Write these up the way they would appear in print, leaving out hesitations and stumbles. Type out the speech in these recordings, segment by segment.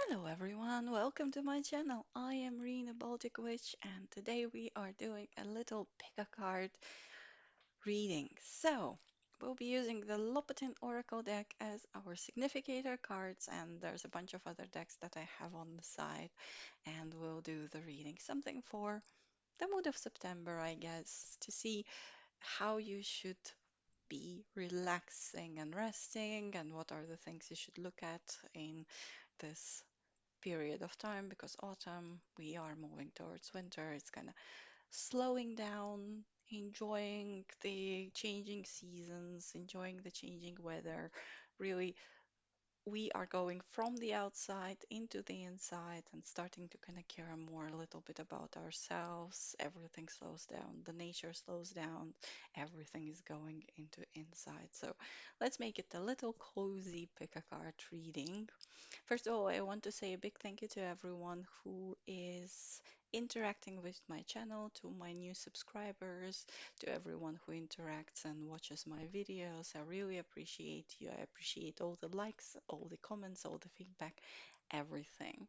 Hello everyone, welcome to my channel. I am Rena Baltic Witch and today we are doing a little pick a card reading. So, we'll be using the Loputyn Oracle deck as our significator cards, and there's a bunch of other decks that I have on the side, and we'll do the reading. Something for the mood of September, I guess, to see how you should be relaxing and resting and what are the things you should look at in this period of time, because autumn, we are moving towards winter. It's kind of slowing down, enjoying the changing seasons, enjoying the changing weather. Really, we are going from the outside into the inside and starting to kind of care more a little bit about ourselves. Everything slows down, the nature slows down, everything is going into inside. So let's make it a little cozy pick a card reading. First of all, I want to say a big thank you to everyone who is interacting with my channel, to my new subscribers, to everyone who interacts and watches my videos. I really appreciate you. I appreciate all the likes, all the comments, all the feedback, everything.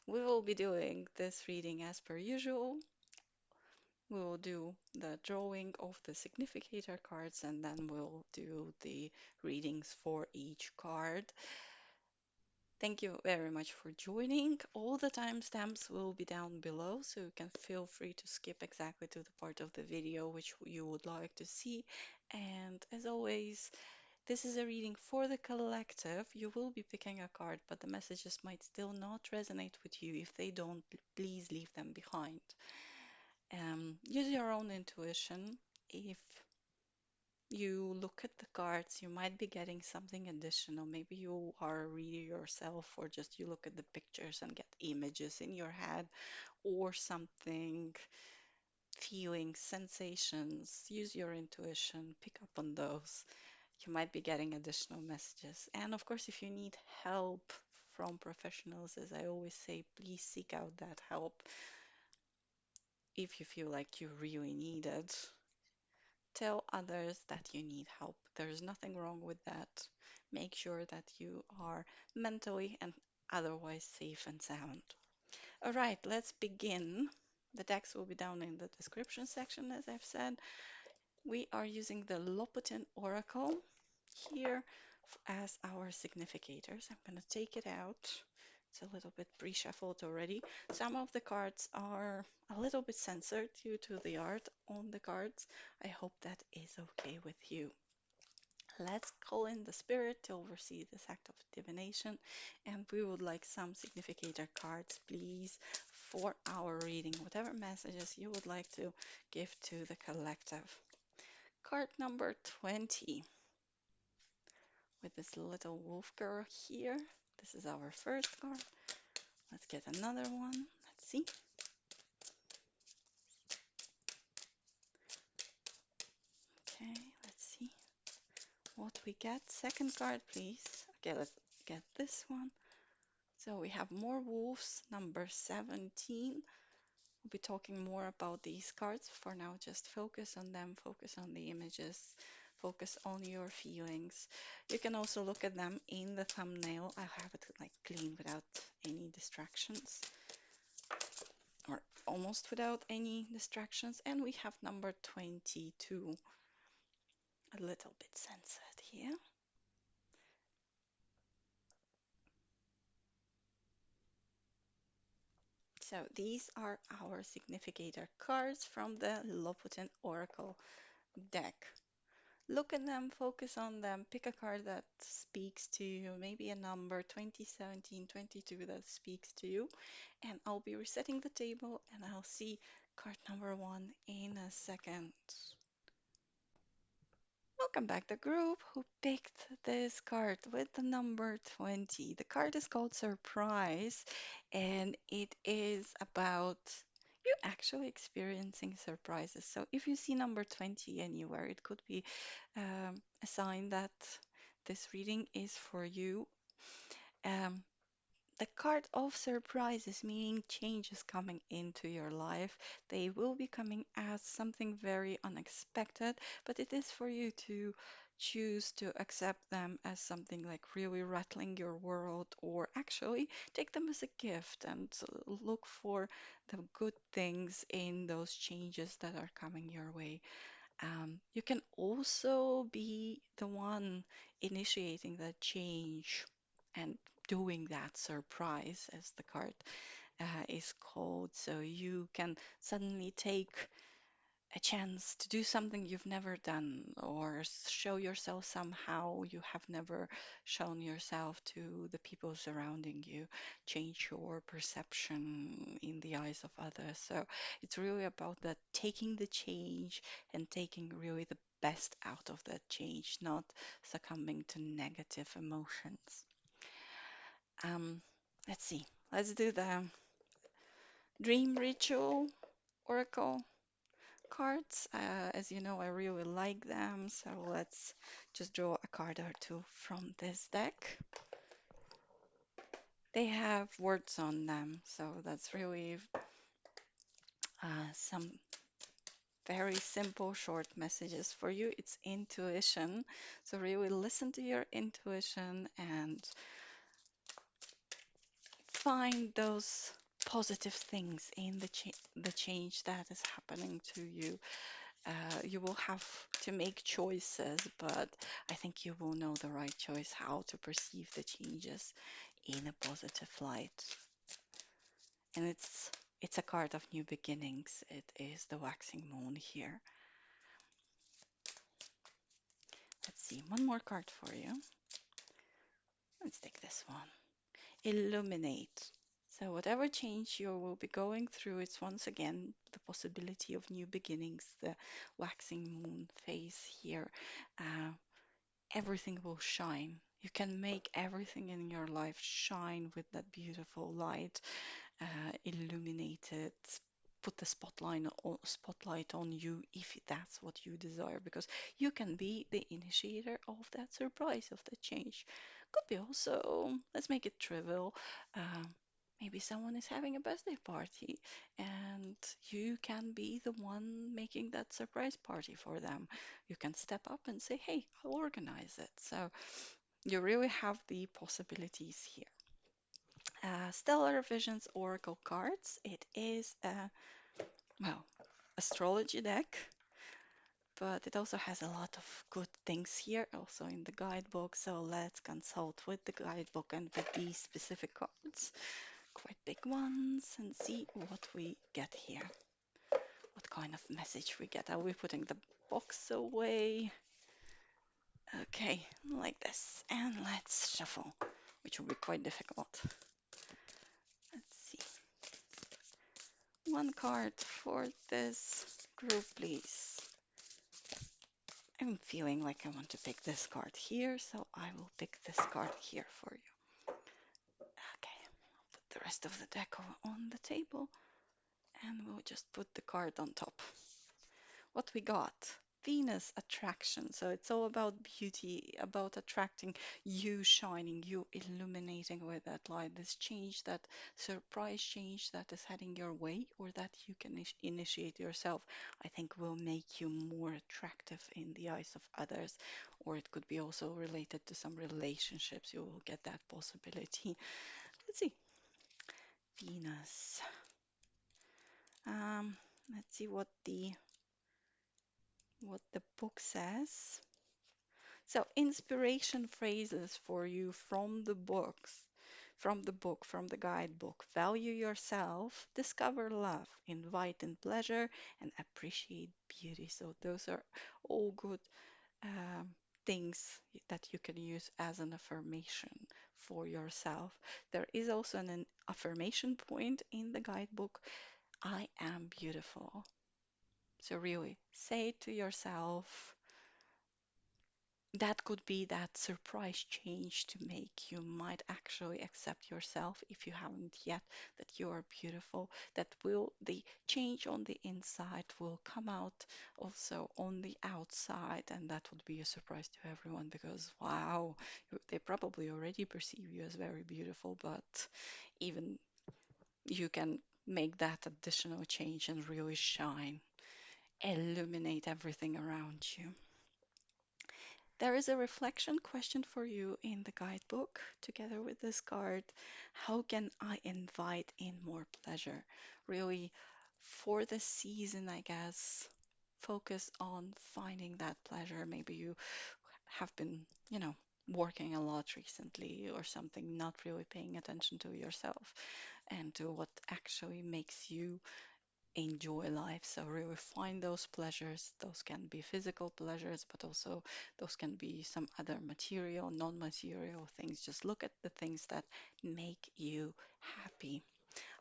We will be doing this reading as per usual. We will do the drawing of the significator cards and then we'll do the readings for each card. Thank you very much for joining. All the timestamps will be down below, so you can feel free to skip exactly to the part of the video which you would like to see. And as always, this is a reading for the collective. You will be picking a card, but the messages might still not resonate with you. If they don't, please leave them behind. Use your own intuition. If you look at the cards, you might be getting something additional. Maybe you are a reader yourself, or just you look at the pictures and get images in your head, or something, feelings, sensations. Use your intuition, pick up on those. You might be getting additional messages. And of course, if you need help from professionals, as I always say, please seek out that help if you feel like you really need it. Tell others that you need help. There's nothing wrong with that. Make sure that you are mentally and otherwise safe and sound. All right, let's begin. The text will be down in the description section, as I've said. We are using the Loputyn Oracle here as our significators. I'm going to take it out. It's a little bit pre-shuffled already. Some of the cards are a little bit censored due to the art on the cards. I hope that is okay with you. Let's call in the spirit to oversee this act of divination, and we would like some significator cards, please, for our reading, whatever messages you would like to give to the collective. Card number 20, with this little wolf girl here. This is our first card. Let's get another one. Let's see. Okay, let's see what we get. Second card, please. Okay, let's get this one. So we have more wolves, number 17. We'll be talking more about these cards. For now, just focus on them, focus on the images, focus on your feelings. You can also look at them in the thumbnail. I have it like clean without any distractions, or almost without any distractions. And we have number 22, a little bit censored here. So these are our significator cards from the Loputyn Oracle deck. Look at them, focus on them, pick a card that speaks to you, maybe a number 20, 17, 22 that speaks to you. And I'll be resetting the table and I'll see card number 1 in a second. Welcome back, the group who picked this card with the number 20. The card is called Surprise, and it is about you actually experiencing surprises. So if you see number 20 anywhere, it could be a sign that this reading is for you. Um, the card of surprises, meaning changes coming into your life. They will be coming as something very unexpected, but it is for you to choose to accept them as something like really rattling your world, or actually take them as a gift and look for the good things in those changes that are coming your way. You can also be the one initiating that change and doing that surprise, as the card is called. So you can suddenly take a chance to do something you've never done, or show yourself somehow you have never shown yourself to the people surrounding you, change your perception in the eyes of others. So it's really about that, taking the change and taking really the best out of that change, not succumbing to negative emotions. Um, let's see. Let's do the dream ritual oracle cards. As you know, I really like them, so let's just draw a card or two from this deck. They have words on them, so that's really some very simple, short messages for you. It's intuition, so really listen to your intuition and find those positive things in the change that is happening to you. You will have to make choices, but I think you will know the right choice, how to perceive the changes in a positive light. And it's a card of new beginnings. It is the waxing moon here. Let's see, one more card for you. Let's take this one. Illuminate. So whatever change you will be going through, it's once again the possibility of new beginnings, the waxing moon phase here. Uh, Everything will shine. You can make everything in your life shine with that beautiful light, illuminate it, put the spotlight on you if that's what you desire, because you can be the initiator of that surprise, of the change. Could be also, let's make it trivial. Um, Maybe someone is having a birthday party and you can be the one making that surprise party for them. You can step up and say, hey, I'll organize it. So you really have the possibilities here. Stellar Visions Oracle cards. It is a, well, astrology deck, but it also has a lot of good things here, also in the guidebook. So let's consult with the guidebook and with these specific cards, quite big ones, and see what we get here. What kind of message we get. Are we putting the box away? Okay, like this. And let's shuffle, which will be quite difficult. Let's see. One card for this group, please. I'm feeling like I want to pick this card here, so I will pick this card here for you. Okay, I'll put the rest of the deck on the table, and we'll just put the card on top. What we got? Venus attraction. So it's all about beauty, about attracting you, shining, you illuminating with that light. This change, that surprise change that is heading your way, or that you can initiate yourself, I think will make you more attractive in the eyes of others. Or it could be also related to some relationships. You will get that possibility. Let's see. Venus. Um, let's see what the book says. So, inspiration phrases for you from the books, from the guidebook. Value yourself, discover love, invite in pleasure, and appreciate beauty. So, those are all good um, things that you can use as an affirmation for yourself. There is also an affirmation point in the guidebook. I am beautiful. So, really, say it to yourself. That could be that surprise change to make you might actually accept yourself if you haven't yet, that you are beautiful. That will, the change on the inside will come out also on the outside, and that would be a surprise to everyone because wow, they probably already perceive you as very beautiful, but even you can make that additional change and really shine, illuminate everything around you. There is a reflection question for you in the guidebook together with this card. How can I invite in more pleasure? Really, for the season, I guess, focus on finding that pleasure. Maybe you have been, working a lot recently or something, not really paying attention to yourself and to what actually makes you enjoy life. So really find those pleasures. Those can be physical pleasures, but also those can be some other material, non-material things. Just look at the things that make you happy.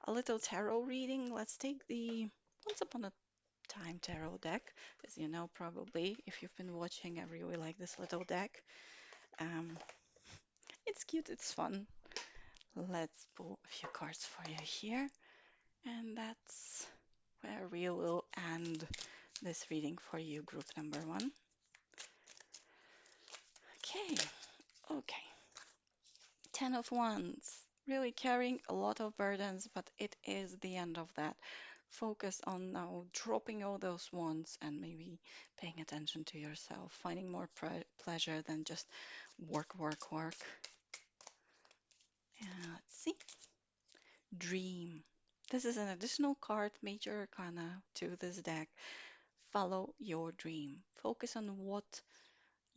A little tarot reading. Let's take the Once Upon a Time tarot deck. As you know, probably if you've been watching, I really like this little deck. Um, it's cute, it's fun. Let's pull a few cards for you here. And that's where we will end this reading for you, group number one. Okay, okay. Ten of Wands. Really carrying a lot of burdens, but it is the end of that. Focus on now dropping all those wands and maybe paying attention to yourself, finding more pleasure than just work, work, work. Let's see. Dream. This is an additional card, Major Arcana, to this deck. Follow your dream. Focus on what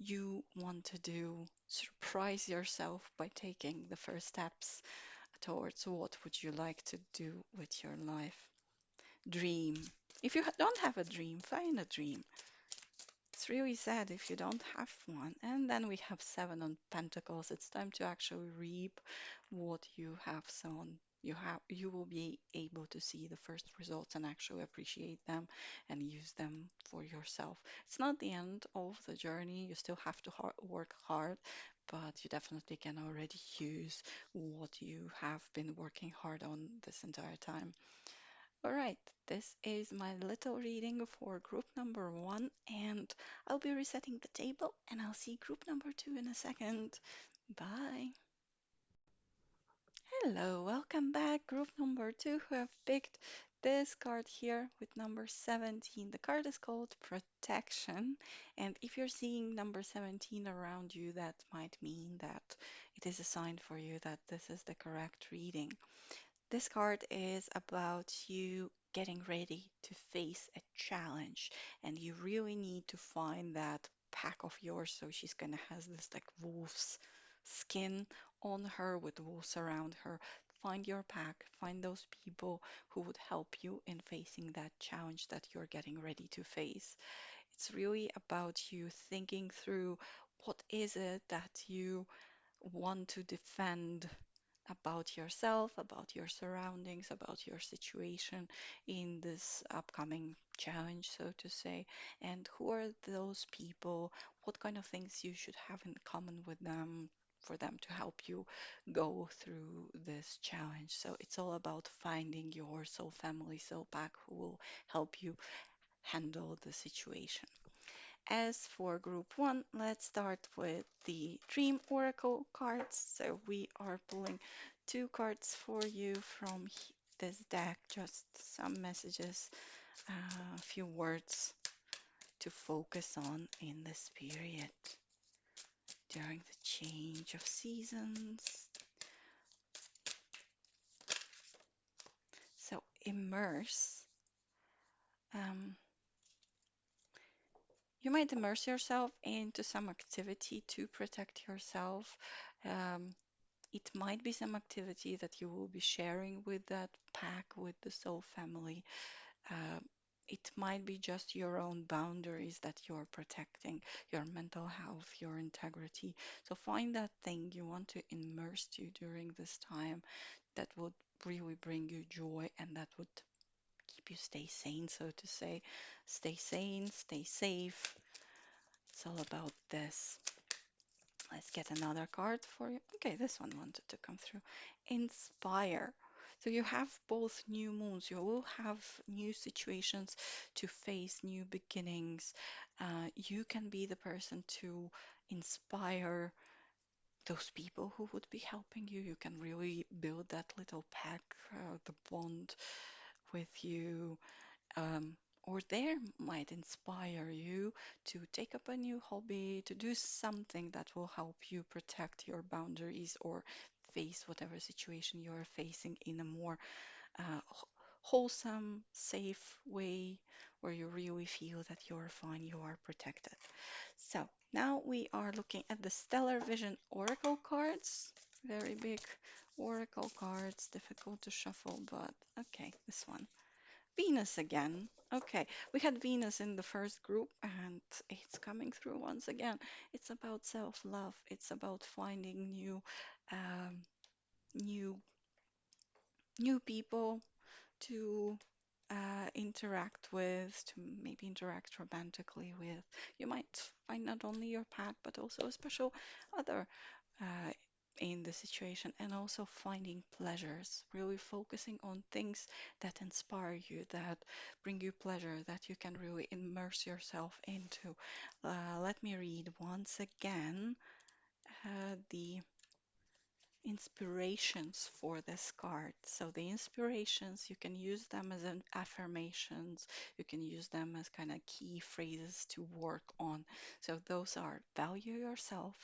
you want to do. Surprise yourself by taking the first steps towards what would you like to do with your life. Dream. If you don't have a dream, find a dream. It's really sad if you don't have one. And then we have Seven on Pentacles. It's time to actually reap what you have sown. You will be able to see the first results and actually appreciate them and use them for yourself. It's not the end of the journey. You still have to work hard, but you definitely can already use what you have been working hard on this entire time. All right, this is my little reading for group number one, and I'll be resetting the table, and I'll see group number two in a second. Bye. Hello, welcome back, group number two, who have picked this card here with number 17. The card is called Protection, and if you're seeing number 17 around you, that might mean that it is a sign for you that this is the correct reading. This card is about you getting ready to face a challenge, and you really need to find that pack of yours. So she's gonna has this like wolf's skin on her with wolves around her. Find your pack, find those people who would help you in facing that challenge that you're getting ready to face. It's really about you thinking through what is it that you want to defend about yourself, about your surroundings, about your situation in this upcoming challenge, so to say, and who are those people, what kind of things you should have in common with them for them to help you go through this challenge. So it's all about finding your soul family, soul pack who will help you handle the situation. As for group one, let's start with the Dream Oracle cards. So we are pulling two cards for you from this deck, just some messages, a few words to focus on in this period during the change of seasons. So immerse. Um, you might immerse yourself into some activity to protect yourself. Um, It might be some activity that you will be sharing with that pack, with the soul family. Uh, it might be just your own boundaries that you're protecting, your mental health, your integrity. So find that thing you want to immerse you during this time that would really bring you joy and that would keep you stay sane, so to say. Stay sane, stay safe. It's all about this. Let's get another card for you. Okay, this one wanted to come through. Inspire. So you have both new moons. You will have new situations to face, new beginnings. You can be the person to inspire those people who would be helping you. You can really build that little pack, the bond with you. or there might inspire you to take up a new hobby, to do something that will help you protect your boundaries or face whatever situation you're facing in a more wholesome, safe way where you really feel that you're fine, you are protected. So now we are looking at the Stellar Vision Oracle cards. Very big Oracle cards, difficult to shuffle, but okay, this one. Venus again. Okay, we had Venus in the first group and it's coming through once again. It's about self-love. It's about finding um, new, new people to interact with, to maybe interact romantically with. You might find not only your pack, but also a special other uh, in the situation, and also finding pleasures, really focusing on things that inspire you, that bring you pleasure, that you can really immerse yourself into. Let me read once again the inspirations for this card. So the inspirations, you can use them as an affirmations, you can use them as kind of key phrases to work on. So those are value yourself,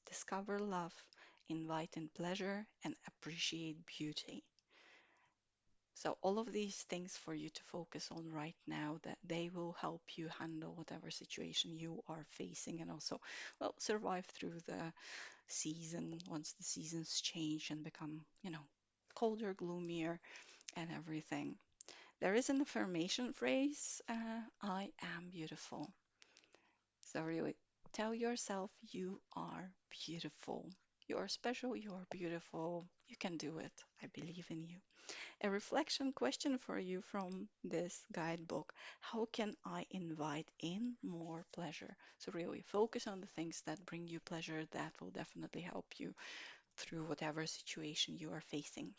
discover love, invite in pleasure, and appreciate beauty. So all of these things for you to focus on right now that they will help you handle whatever situation you are facing and also, well, survive through the season once the seasons change and become, colder, gloomier, and everything. There is an affirmation phrase, I am beautiful. So, really, tell yourself you are beautiful. You are special, you are beautiful. You can do it. I believe in you. A reflection question for you from this guidebook. How can I invite in more pleasure? So, really, focus on the things that bring you pleasure. That will definitely help you through whatever situation you are facing.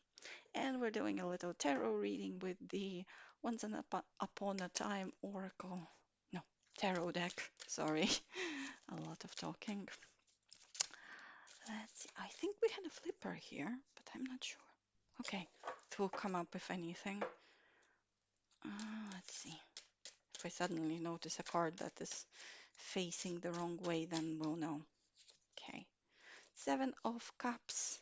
And we're doing a little tarot reading with the Upon a Time Oracle. No, tarot deck. Sorry, a lot of talking. Let's see. I think we had a flipper here, but I'm not sure. Okay, it will come up if anything. Let's see. If I suddenly notice a card that is facing the wrong way, then we'll know. Okay. Seven of Cups.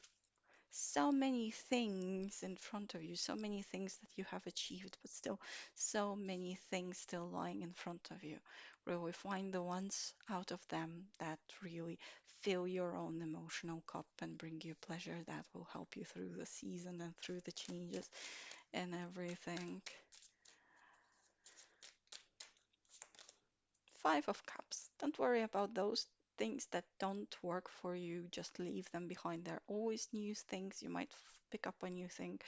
So many things in front of you, so many things that you have achieved, but still so many things still lying in front of you. Really find the ones out of them that really fill your own emotional cup and bring you pleasure that will help you through the season and through the changes and everything. Five of Cups. Don't worry about those things that don't work for you. Just leave them behind. There are always new things. You might pick up a new thing.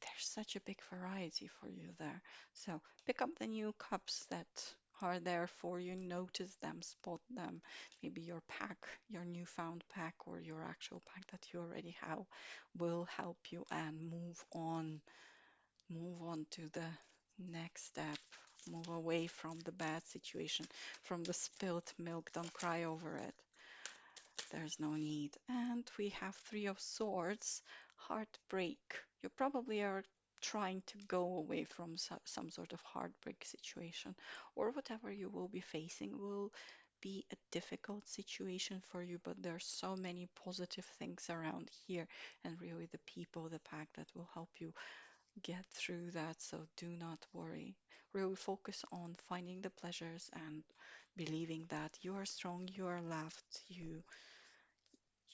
There's such a big variety for you there. So pick up the new cups that are there for you, notice them, spot them. Maybe your pack, your newfound pack, or your actual pack that you already have will help you and move on. Move on to the next step. Move away from the bad situation, from the spilt milk. Don't cry over it. There's no need. And we have Three of Swords, heartbreak. You probably are trying to go away from some sort of heartbreak situation, or whatever you will be facing will be a difficult situation for you, but there are so many positive things around here, and really the people, the pack that will help you get through that. So do not worry. Really focus on finding the pleasures and believing that you are strong, you are loved,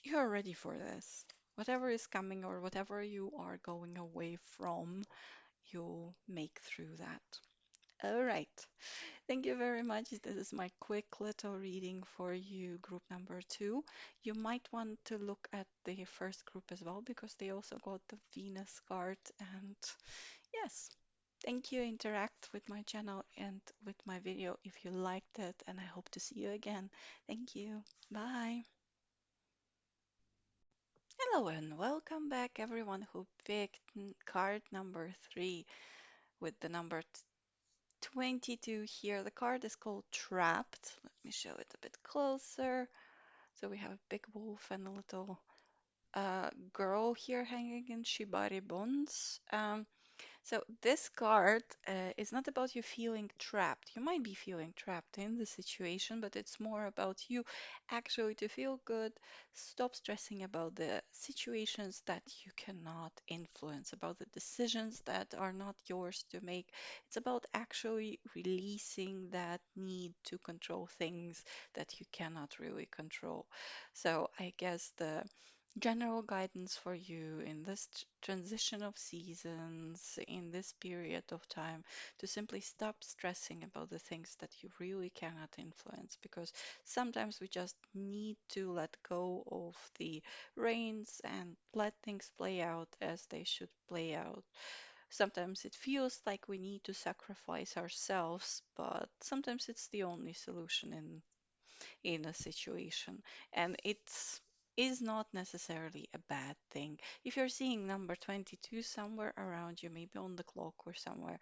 you're ready for this. Whatever is coming or whatever you are going away from, you'll make through that. All right. Thank you very much. This is my quick little reading for you, group number two. You might want to look at the first group as well because they also got the Venus card. And yes, thank you. Interact with my channel and with my video if you liked it. And I hope to see you again. Thank you. Bye. Hello and welcome back, everyone who picked card number three with the number 22 here. The card is called Trapped. Let me show it a bit closer. So we have a big wolf and a little girl here hanging in shibari bonds. So this card is not about you feeling trapped. You might be feeling trapped in the situation, but it's more about you actually to feel good, stop stressing about the situations that you cannot influence, about the decisions that are not yours to make. It's about actually releasing that need to control things that you cannot really control. So I guess the general guidance for you in this transition of seasons, in this period of time, to simply stop stressing about the things that you really cannot influence, because sometimes we just need to let go of the reins and let things play out as they should play out. Sometimes it feels like we need to sacrifice ourselves, but sometimes it's the only solution in a situation. And it's is not necessarily a bad thing. If you're seeing number 22 somewhere around you, maybe on the clock or somewhere,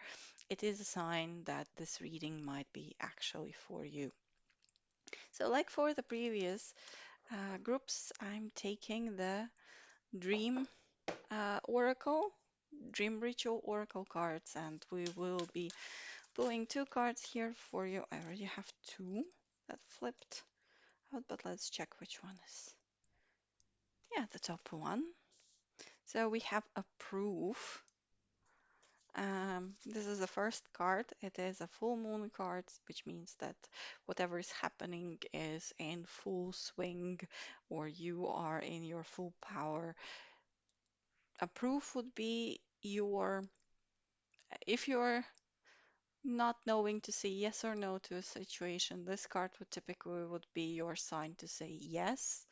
it is a sign that this reading might be actually for you. So, like for the previous groups, I'm taking the Dream Oracle, Dream Ritual Oracle cards, and we will be pulling two cards here for you. I already have two that flipped out, but let's check which one is. Yeah, the top one. So we have a proof. This is the first card. It is a full moon card, which means that whatever is happening is in full swing or you are in your full power. A proof would be if you're not knowing to say yes or no to a situation, this card would typically would be your sign to say yes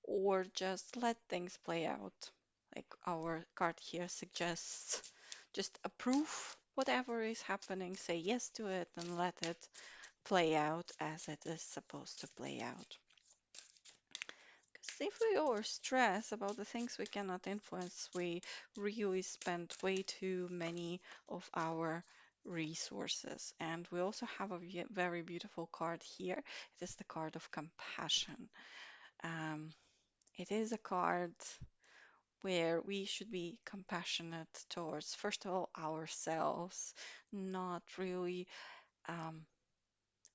or just let things play out. Like our card here suggests, just approve whatever is happening, say yes to it, and let it play out as it is supposed to play out. Because if we overstress about the things we cannot influence, we really spend way too many of our resources. And we also have a very beautiful card here. It is the card of compassion. Um, it is a card where we should be compassionate towards, first of all, ourselves, not really um,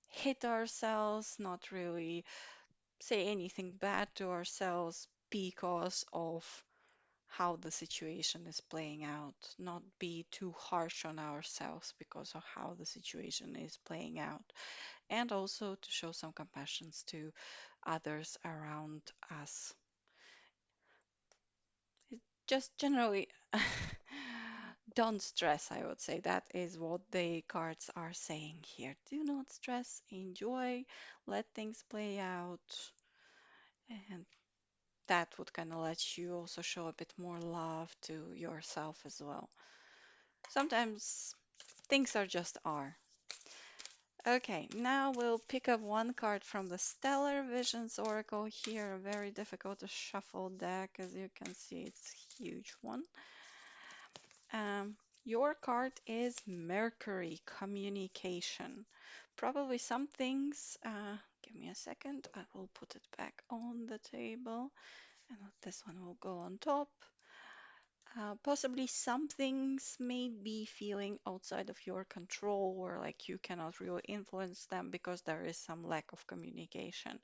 hit ourselves, not really say anything bad to ourselves because of how the situation is playing out, not be too harsh on ourselves because of how the situation is playing out, and also to show some compassion to others around us. Just generally, don't stress, I would say. That is what the cards are saying here. Do not stress, enjoy, let things play out, and that would kind of let you also show a bit more love to yourself as well. Sometimes things are just are. Okay, now we'll pick up one card from the Stellar Visions Oracle here. A very difficult to shuffle deck, as you can see, it's a huge one. Your card is Mercury Communication. Probably some things, give me a second, I will put it back on the table and this one will go on top. Possibly some things may be feeling outside of your control or like you cannot really influence them because there is some lack of communication.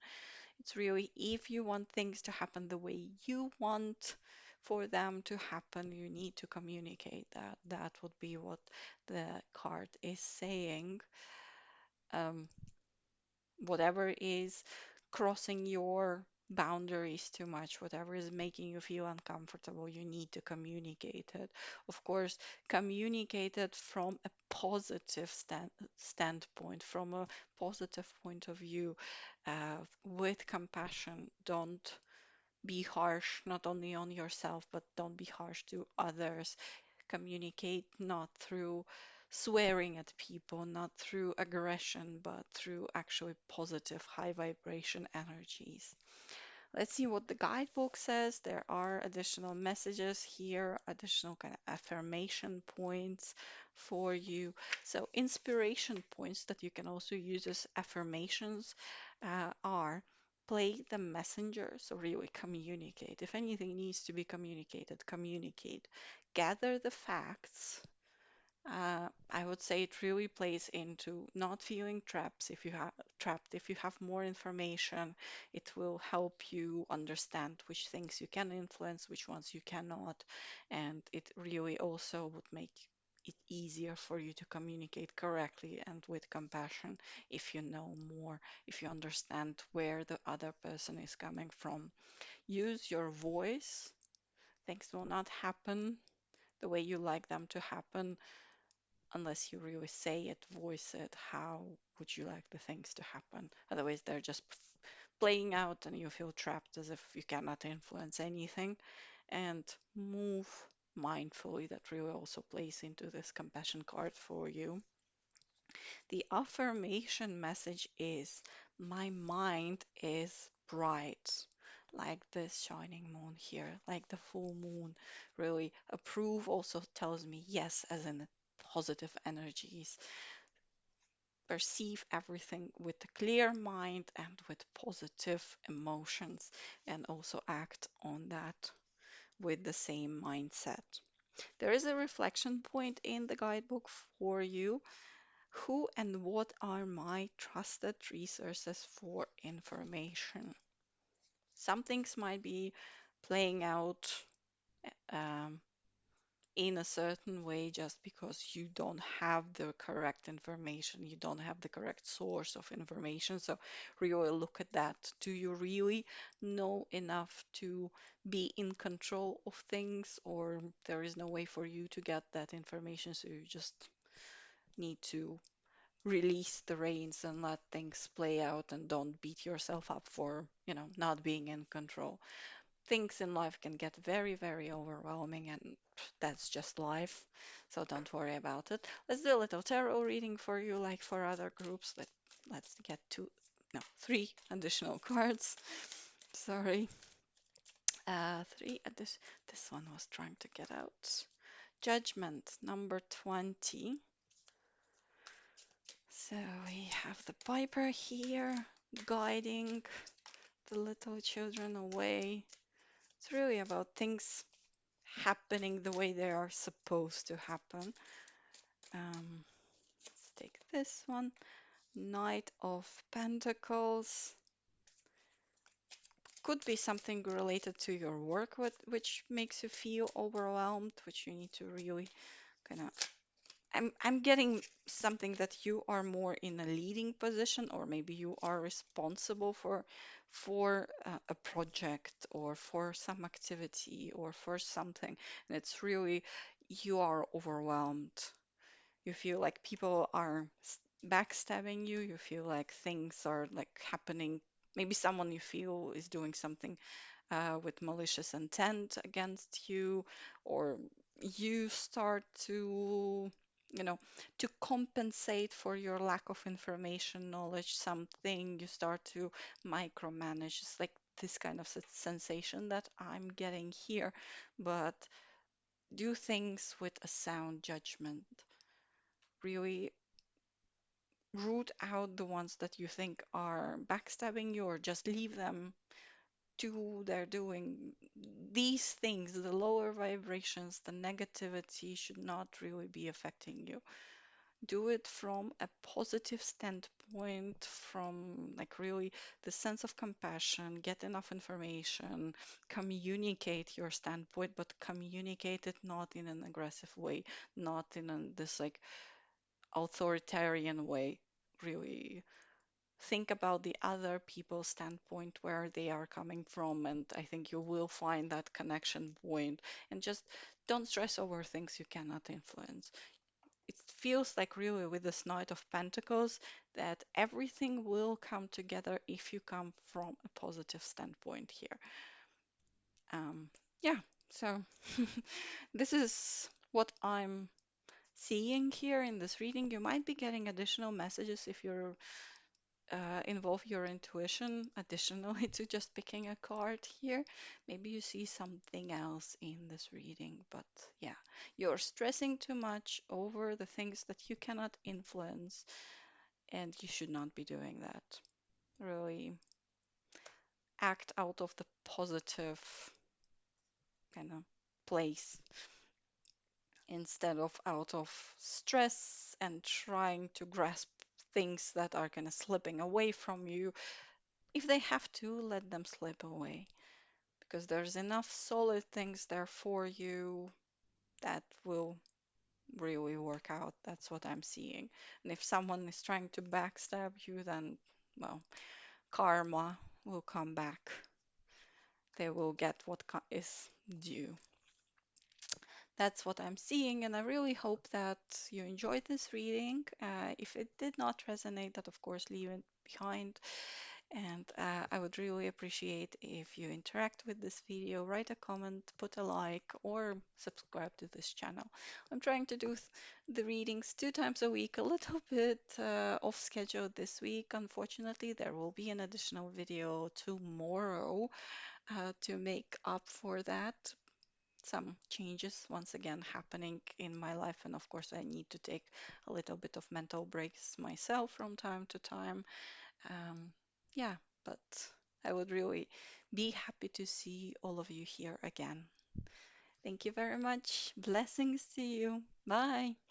It's really if you want things to happen the way you want for them to happen, you need to communicate that. That would be what the card is saying. Um, Whatever is crossing your boundaries too much, whatever is making you feel uncomfortable, you need to communicate it. Of course, communicate it from a positive standpoint, from a positive point of view, with compassion. Don't be harsh, not only on yourself, but don't be harsh to others. Communicate not through swearing at people, not through aggression, but through actually positive, high vibration energies. Let's see what the guidebook says. There are additional messages here, additional kind of affirmation points for you. So, inspiration points that you can also use as affirmations are play the messenger. So, really communicate. If anything needs to be communicated, communicate. Gather the facts. I would say it really plays into not feeling trapped. If you have more information, it will help you understand which things you can influence, which ones you cannot, and it really also would make it easier for you to communicate correctly and with compassion if you know more, if you understand where the other person is coming from. Use your voice. Things will not happen the way you like them to happen unless you really say it, voice it. How would you like the things to happen? Otherwise, they're just playing out and you feel trapped as if you cannot influence anything. And move mindfully. That really also plays into this compassion card for you. The affirmation message is my mind is bright, like this shining moon here, like the full moon. Really, approve also tells me yes, as in positive energies. Perceive everything with a clear mind and with positive emotions, and also act on that with the same mindset. There is a reflection point in the guidebook for you. Who and what are my trusted resources for information? Some things might be playing out um, in a certain way just because you don't have the correct information, you don't have the correct source of information. So, really look at that. Do you really know enough to be in control of things, or there is no way for you to get that information? So, you just need to release the reins and let things play out and don't beat yourself up for, not being in control. Things in life can get very, very overwhelming, and that's just life. So don't worry about it. Let's do a little tarot reading for you, like for other groups. Let's get three additional cards. Sorry. Three additional. This one was trying to get out. Judgment number 20. So we have the Piper here guiding the little children away. It's really about things happening the way they are supposed to happen. Let's take this one. Knight of Pentacles. Could be something related to your work, which makes you feel overwhelmed, which you need to really kind of I'm getting something that you are more in a leading position, or maybe you are responsible for a project or for some activity or for something, and it's really you are overwhelmed. You feel like people are backstabbing you. You feel like things are like happening. Maybe someone you feel is doing something with malicious intent against you, or you start you know, to compensate for your lack of information, knowledge, something, you start to micromanage. It's like this kind of sensation that I'm getting here, but do things with a sound judgment. Really root out the ones that you think are backstabbing you, or just leave them to their doing. These things, the lower vibrations, the negativity should not really be affecting you. Do it from a positive standpoint, from like really the sense of compassion, get enough information, communicate your standpoint, but communicate it not in an aggressive way, not in this like authoritarian way. Really think about the other people's standpoint, where they are coming from, and I think you will find that connection point. And just don't stress over things you cannot influence. It feels like really with this Knight of Pentacles that everything will come together if you come from a positive standpoint here. Yeah, so this is what I'm seeing here in this reading. You might be getting additional messages if you're involve your intuition additionally to just picking a card here. Maybe you see something else in this reading, but yeah, you're stressing too much over the things that you cannot influence, and you should not be doing that. Really act out of the positive kind of place instead of out of stress and trying to grasp things that are kind of slipping away from you. If they have to, let them slip away because there's enough solid things there for you that will really work out. That's what I'm seeing. And if someone is trying to backstab you, then, well, karma will come back. They will get what is due. That's what I'm seeing, and I really hope that you enjoyed this reading. If it did not resonate, that of course leave it behind. And I would really appreciate if you interact with this video, write a comment, put a like, or subscribe to this channel. I'm trying to do the readings 2 times a week, a little bit off schedule this week. Unfortunately, there will be an additional video tomorrow to make up for that. Some changes once again happening in my life, and of course, I need to take a little bit of mental breaks myself from time to time. Um, yeah, but I would really be happy to see all of you here again. Thank you very much. Blessings to you. Bye.